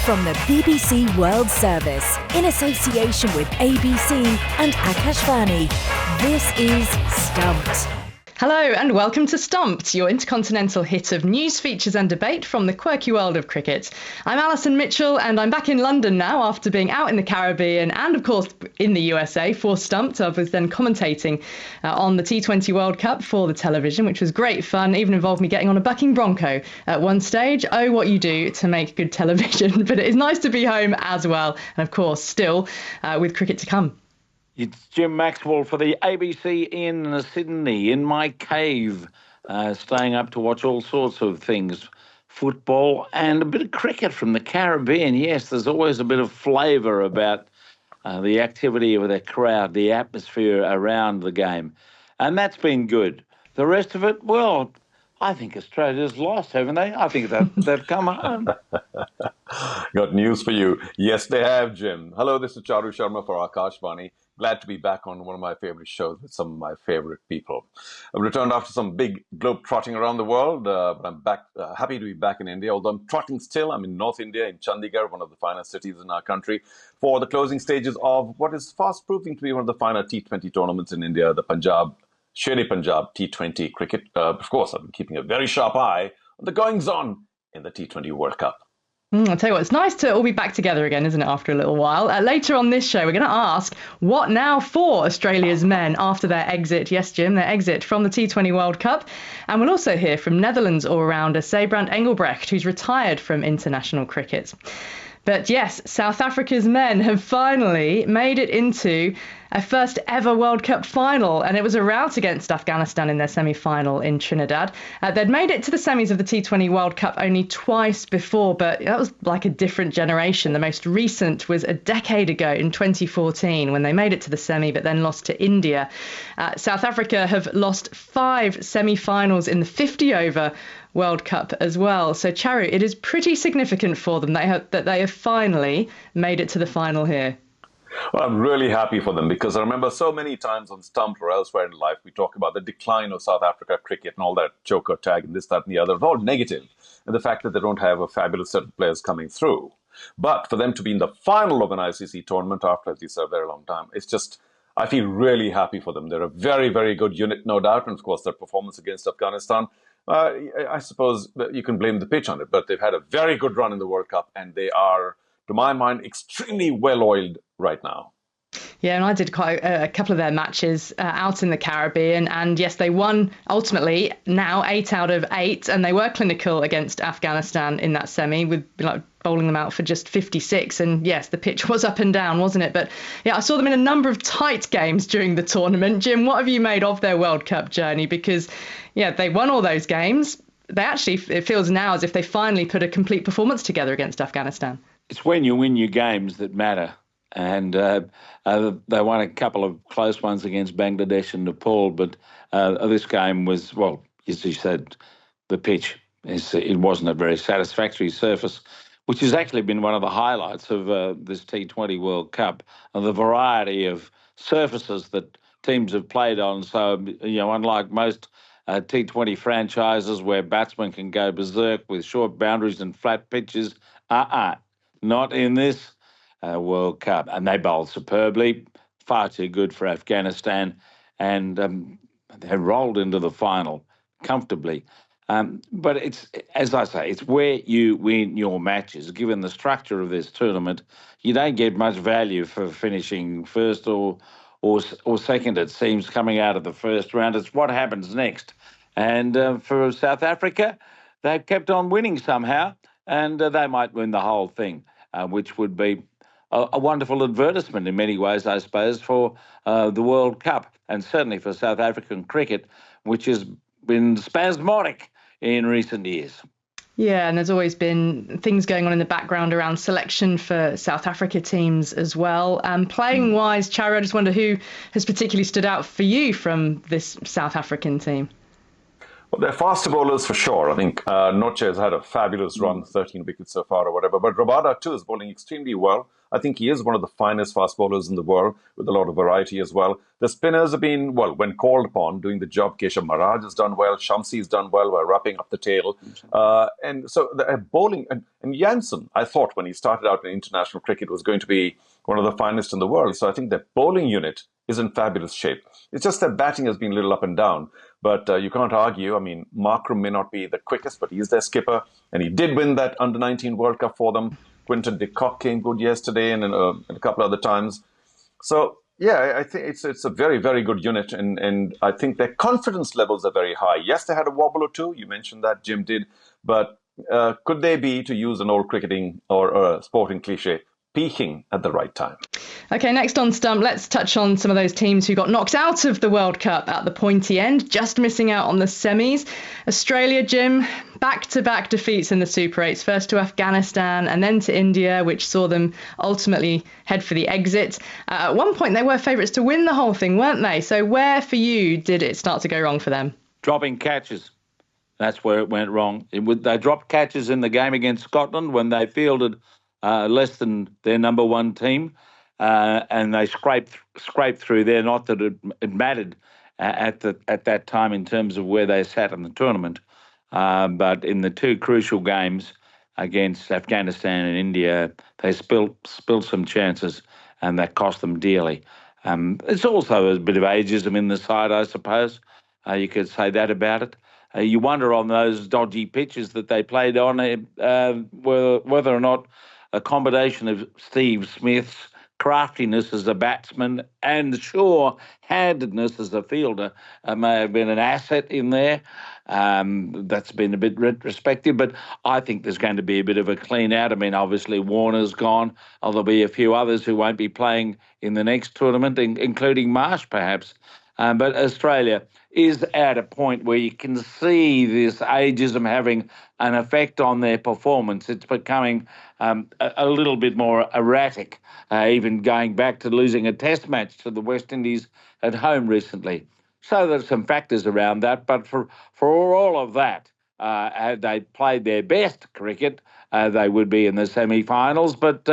From the BBC World Service, in association with ABC and Akashvani, this is Stumped. Hello and welcome to Stumped, your intercontinental hit of news, features and debate from the quirky world of cricket. I'm Alison Mitchell and I'm back in London now after being out in the Caribbean and of course in the USA for Stumped. I was then commentating on the T20 World Cup for the television, which was great fun, even involved me getting on a bucking bronco at one stage. Oh, what you do to make good television. But it is nice to be home as well. And of course, still with cricket to come. It's Jim Maxwell for the ABC in Sydney, in my cave, staying up to watch all sorts of things, football and a bit of cricket from the Caribbean. Yes, there's always a bit of flavour about the activity of the crowd, the atmosphere around the game. And that's been good. The rest of it, well, I think Australia's lost, haven't they? I think they've come home. Got news for you. Yes, they have, Jim. Hello, this is Charu Sharma for Akashvani. Glad to be back on one of my favorite shows with some of my favorite people. I've returned after some big globe trotting around the world, but I'm back, happy to be back in India. Although I'm trotting still, I'm in North India, in Chandigarh, one of the finest cities in our country, for the closing stages of what is fast proving to be one of the finer T20 tournaments in India, the Sher-e-Punjab T20 cricket. Of course, I've been keeping a very sharp eye on the goings-on in the T20 World Cup. I'll tell you what, it's nice to all be back together again, isn't it, after a little while? Later on this show, we're going to ask what now for Australia's men after their exit, yes, Jim, their exit from the T20 World Cup. And we'll also hear from Netherlands all-rounder Sijbrand Engelbrecht, who's retired from international cricket. But yes, South Africa's men have finally made it into a first ever World Cup final, and it was a rout against Afghanistan in their semi-final in Trinidad. They'd made it to the semis of the T20 World Cup only twice before, but that was like a different generation. The most recent was a decade ago in 2014 when they made it to the semi but then lost to India. South Africa have lost 5 semi-finals in the 50-over World Cup as well. So, Charu, it is pretty significant for them that they have finally made it to the final here. Well, I'm really happy for them because I remember so many times on Stumped or elsewhere in life, we talk about the decline of South Africa cricket and all that choker tag and this, that, and the other. It's all negative. And the fact that they don't have a fabulous set of players coming through. But for them to be in the final of an ICC tournament after, as you said, a very long time, it's just, I feel really happy for them. They're a very, very good unit, no doubt. And of course, their performance against Afghanistan, I suppose you can blame the pitch on it, but they've had a very good run in the World Cup and they are, to my mind, extremely well-oiled right now. Yeah, and I did quite a couple of their matches out in the Caribbean. And yes, they won ultimately now 8 out of 8. And they were clinical against Afghanistan in that semi with bowling them out for just 56. And yes, the pitch was up and down, wasn't it? But yeah, I saw them in a number of tight games during the tournament. Jim, what have you made of their World Cup journey? Because, yeah, they won all those games. They actually, it feels now as if they finally put a complete performance together against Afghanistan. It's when you win your games that matter. And they won a couple of close ones against Bangladesh and Nepal. But this game was, well, as you said, the pitch, it wasn't a very satisfactory surface, which has actually been one of the highlights of this T20 World Cup, and the variety of surfaces that teams have played on. So, unlike most T20 franchises where batsmen can go berserk with short boundaries and flat pitches, not in this World Cup. And they bowled superbly, far too good for Afghanistan, and they rolled into the final comfortably. But it's, as I say, it's where you win your matches. Given the structure of this tournament, you don't get much value for finishing first or second, it seems, coming out of the first round. It's what happens next. And for South Africa, they've kept on winning somehow, and they might win the whole thing, which would be a wonderful advertisement in many ways, I suppose, for the World Cup, and certainly for South African cricket, which has been spasmodic in recent years. Yeah, and there's always been things going on in the background around selection for South Africa teams as well. Playing-wise, Charu, I just wonder who has particularly stood out for you from this South African team? Well, they're faster bowlers for sure. I think Noche has had a fabulous run, 13 wickets so far or whatever. But Rabada too is bowling extremely well. I think he is one of the finest fast bowlers in the world with a lot of variety as well. The spinners have been, well, when called upon, doing the job. Keshav Maharaj has done well. Shamsi's done well by wrapping up the tail. And so the bowling, and Jansen, I thought when he started out in international cricket was going to be one of the finest in the world. So I think the bowling unit is in fabulous shape. It's just that batting has been a little up and down. But you can't argue. I mean, Markram may not be the quickest, but he's their skipper. And he did win that Under-19 World Cup for them. Quinton de Kock came good yesterday and a couple other times. So, yeah, I think it's a very, very good unit. And I think their confidence levels are very high. Yes, they had a wobble or two. You mentioned that, Jim did. But could they be, to use an old cricketing or sporting cliche, peaking at the right time? Okay, next on Stump, let's touch on some of those teams who got knocked out of the World Cup at the pointy end, just missing out on the semis. Australia, Jim, back-to-back defeats in the Super 8s, first to Afghanistan and then to India, which saw them ultimately head for the exit. At one point, they were favourites to win the whole thing, weren't they? So where, for you, did it start to go wrong for them? Dropping catches. That's where it went wrong. They dropped catches in the game against Scotland when they fielded less than their number one team. And they scraped through there. Not that it mattered at that time in terms of where they sat in the tournament, but in the two crucial games against Afghanistan and India, they spilled some chances, and that cost them dearly. It's also a bit of ageism in the side, I suppose. You could say that about it. You wonder on those dodgy pitches that they played on whether or not a combination of Steve Smith's craftiness as a batsman and sure-handedness as a fielder may have been an asset in there. That's been a bit retrospective, but I think there's going to be a bit of a clean out. I mean, obviously Warner's gone. There'll be a few others who won't be playing in the next tournament, including Marsh perhaps. But Australia is at a point where you can see this ageism having an effect on their performance. It's becoming a little bit more erratic, even going back to losing a test match to the West Indies at home recently. So there's some factors around that. But for all of that, had they played their best cricket, they would be in the semi-finals, but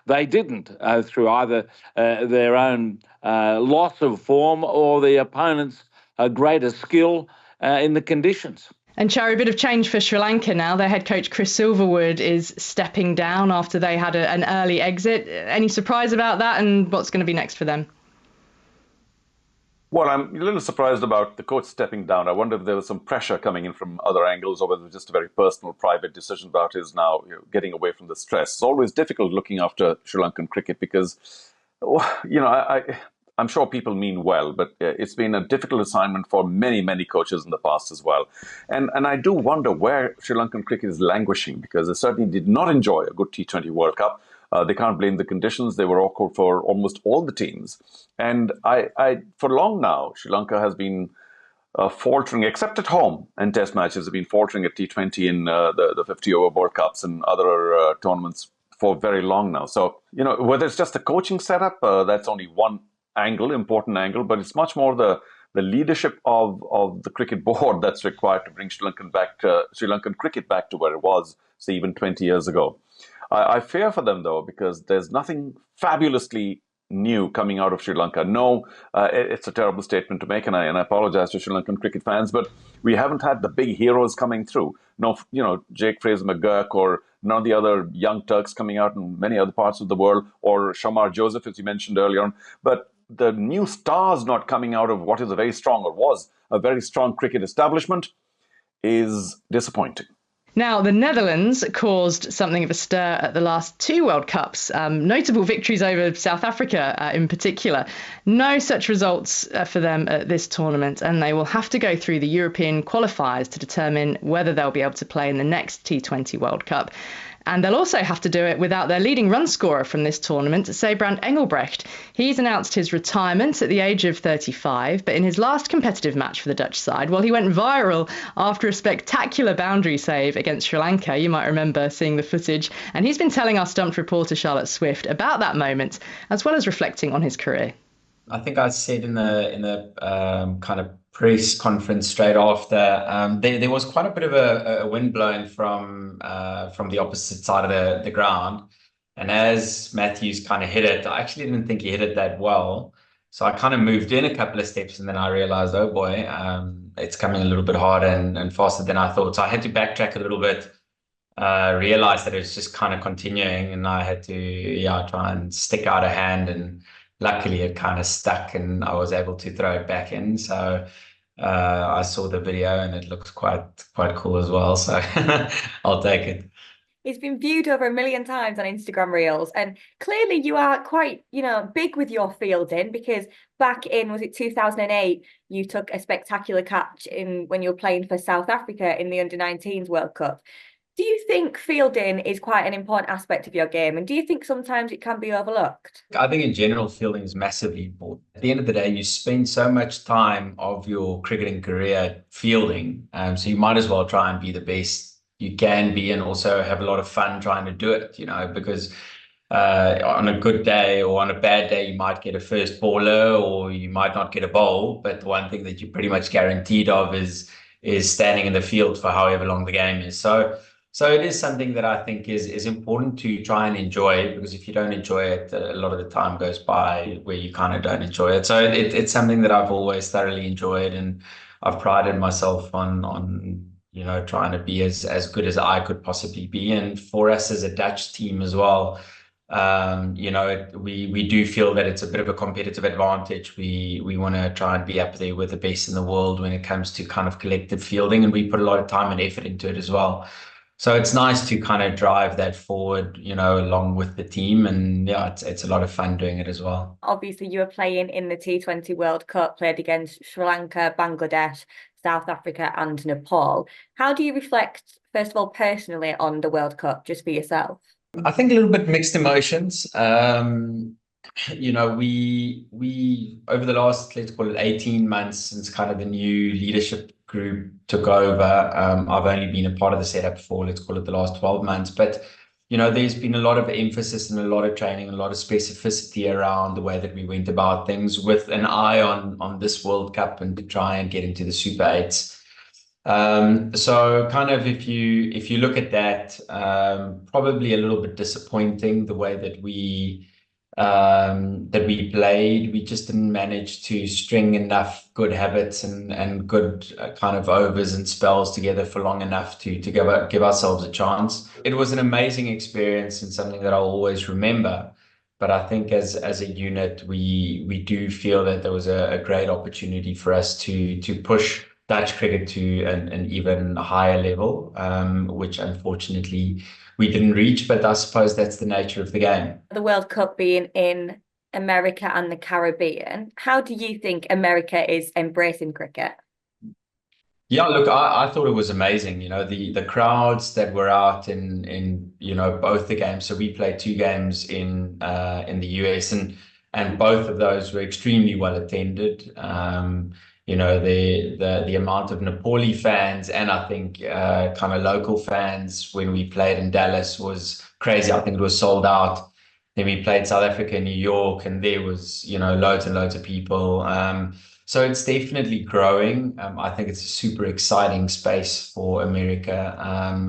they didn't through either their own loss of form or the opponent's greater skill in the conditions. And Chari, a bit of change for Sri Lanka now. Their head coach Chris Silverwood is stepping down after they had an early exit. Any surprise about that, and what's going to be next for them? Well, I'm a little surprised about the coach stepping down. I wonder if there was some pressure coming in from other angles, or whether it was just a very personal, private decision about his now getting away from the stress. It's always difficult looking after Sri Lankan cricket because, I'm sure people mean well, but it's been a difficult assignment for many, many coaches in the past as well. And I do wonder where Sri Lankan cricket is languishing, because they certainly did not enjoy a good T20 World Cup. They can't blame the conditions. They were awkward for almost all the teams. And for long now, Sri Lanka has been faltering, except at home, and test matches have been faltering at T20 in the 50-over World Cups and other tournaments for very long now. So, whether it's just the coaching setup, that's only one important angle, but it's much more the leadership of the cricket board that's required to bring Sri Lankan cricket back to where it was, say, even 20 years ago. I fear for them, though, because there's nothing fabulously new coming out of Sri Lanka. No, it's a terrible statement to make, and I apologize to Sri Lankan cricket fans, but we haven't had the big heroes coming through. No, Jake Fraser-McGurk or none of the other young Turks coming out in many other parts of the world, or Shamar Joseph, as you mentioned earlier on. But the new stars not coming out of what is a very strong, or was a very strong cricket establishment is disappointing. Now, the Netherlands caused something of a stir at the last two World Cups, notable victories over South Africa in particular. No such results for them at this tournament, and they will have to go through the European qualifiers to determine whether they'll be able to play in the next T20 World Cup. And they'll also have to do it without their leading run scorer from this tournament, Seybrand Engelbrecht. He's announced his retirement at the age of 35, but in his last competitive match for the Dutch side, well, he went viral after a spectacular boundary save against Sri Lanka. You might remember seeing the footage. And he's been telling our Stumped reporter Charlotte Swift about that moment, as well as reflecting on his career. I think I said in the kind of press conference straight after, there was quite a bit of a wind blowing from the opposite side of the ground, And as Matthews kind of hit it, I actually didn't think he hit it that well. So I kind of moved in a couple of steps, and then I realized, oh boy, it's coming a little bit harder and faster than I thought. So I had to backtrack a little bit, realized that it was just kind of continuing, and I had to, try and stick out a hand, and luckily it kind of stuck and I was able to throw it back in. So I saw the video and it looks quite cool as well. So I'll take it. It's been viewed over 1 million times on Instagram Reels, and clearly you are quite, big with your fielding, because back in, was it 2008, you took a spectacular catch when you were playing for South Africa in the Under-19s World Cup. Do you think fielding is quite an important aspect of your game, and do you think sometimes it can be overlooked? I think in general, fielding is massively important. At the end of the day, you spend so much time of your cricketing career fielding, so you might as well try and be the best you can be, and also have a lot of fun trying to do it, because on a good day or on a bad day, you might get a first baller or you might not get a bowl. But the one thing that you're pretty much guaranteed of is standing in the field for however long the game is. So it is something that I think is important to try and enjoy, because if you don't enjoy it, a lot of the time goes by where you kind of don't enjoy it. So it's something that I've always thoroughly enjoyed, and I've prided myself on trying to be as good as I could possibly be. And for us as a Dutch team as well, we do feel that it's a bit of a competitive advantage. We want to try and be up there with the best in the world when it comes to kind of collective fielding, and we put a lot of time and effort into it as well. So it's nice to kind of drive that forward, along with the team. And it's a lot of fun doing it as well. Obviously, you were playing in the T20 World Cup, played against Sri Lanka, Bangladesh, South Africa and Nepal. How do you reflect, first of all, personally on the World Cup, just for yourself? I think a little bit mixed emotions. We over the last, let's call it 18 months since kind of the new leadership group took over, I've only been a part of the setup for, let's call it, the last 12 months. But there's been a lot of emphasis and a lot of training, a lot of specificity around the way that we went about things, with an eye on this World Cup and to try and get into the Super 8s. So kind of if you look at that, probably a little bit disappointing the way that we played. We just didn't manage to string enough good habits and good kind of overs and spells together for long enough to give ourselves a chance. It was an amazing experience and something that I'll always remember. But I think as a unit, we do feel that there was a great opportunity for us to push Dutch cricket to an even higher level, which unfortunately we didn't reach, but I suppose that's the nature of the game. The World Cup being in America and the Caribbean, how do you think America is embracing cricket? Yeah, look, I thought it was amazing. The crowds that were out in both the games. So we played 2 games in the US, and both of those were extremely well attended. The amount of Nepali fans and I think kind of local fans when we played in Dallas was crazy. I think it was sold out. Then we played South Africa, New York, and there was loads and loads of people. So it's definitely growing. I think it's a super exciting space for America,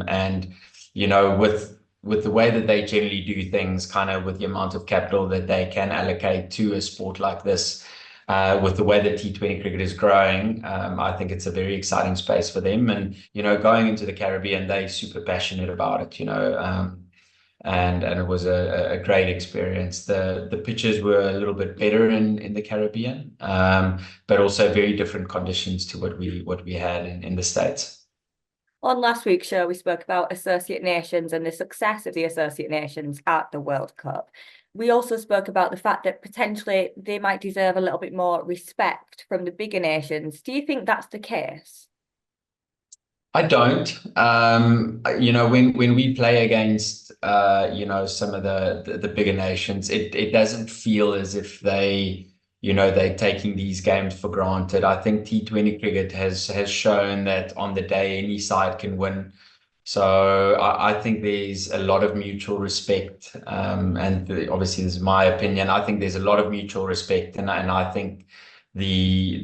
and with the way that they generally do things, kind of with the amount of capital that they can allocate to a sport like this. With the way that T20 cricket is growing, I think it's a very exciting space for them. And, going into the Caribbean, they're super passionate about it, and it was a great experience. The pitches were a little bit better in the Caribbean, but also very different conditions to what we had in the States. On last week's show, we spoke about associate nations and the success of the associate nations at the World Cup. We also spoke about the fact that potentially they might deserve a little bit more respect from the bigger nations. Do you think that's the case? I don't. When we play against some of the bigger nations, it doesn't feel as if they're taking these games for granted. I think T20 cricket has shown that on the day any side can win. So I think there's a lot of mutual respect, and obviously this is my opinion. I think there's a lot of mutual respect, and I think the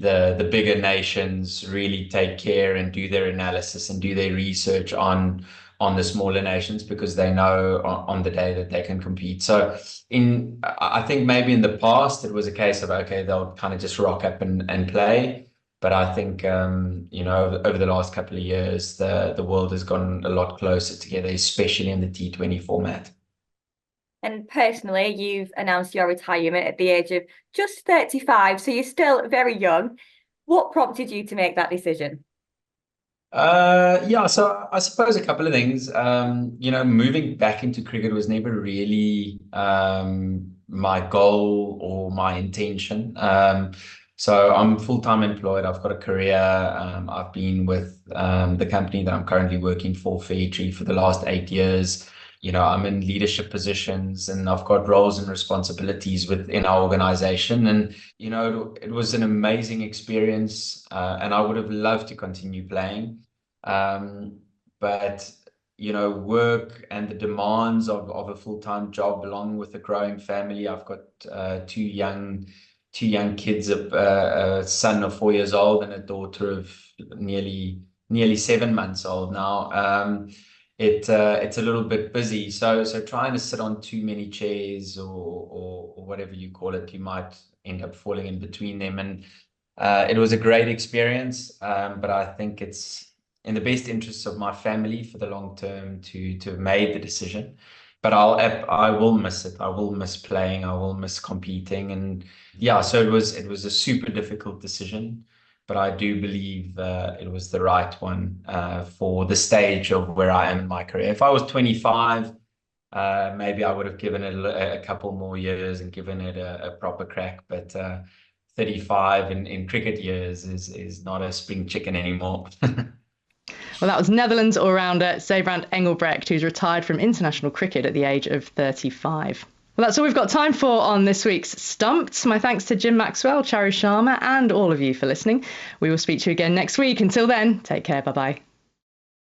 bigger nations really take care and do their analysis and do their research on on the smaller nations because they know on the day that they can compete. So I think maybe in the past it was a case of, okay, they'll kind of just rock up and play. But I think, over the last couple of years, the world has gone a lot closer together, especially in the T20 format. And personally, you've announced your retirement at the age of just 35, so you're still very young. What prompted you to make that decision? So I suppose a couple of things. Moving back into cricket was never really my goal or my intention. So I'm full-time employed. I've got a career. I've been with the company that I'm currently working for, Fairtree, for the last 8 years. I'm in leadership positions and I've got roles and responsibilities within our organization. And, it was an amazing experience and I would have loved to continue playing. But, work and the demands of a full-time job along with a growing family. I've got two young kids, a son of 4 years old and a daughter of nearly 7 months old now. It's a little bit busy. So trying to sit on too many chairs or whatever you call it, you might end up falling in between them. And it was a great experience, but I think it's in the best interests of my family for the long term to have made the decision. But I will miss it. I will miss playing. I will miss competing. And so it was a super difficult decision. But I do believe it was the right one for the stage of where I am in my career. If I was 25, maybe I would have given it a couple more years and given it a proper crack. But 35 in cricket years is not a spring chicken anymore. Well, that was Netherlands all-rounder Siebrand Engelbrecht, who's retired from international cricket at the age of 35. Well, that's all we've got time for on this week's Stumped. My thanks to Jim Maxwell, Charu Sharma, and all of you for listening. We will speak to you again next week. Until then, take care. Bye-bye.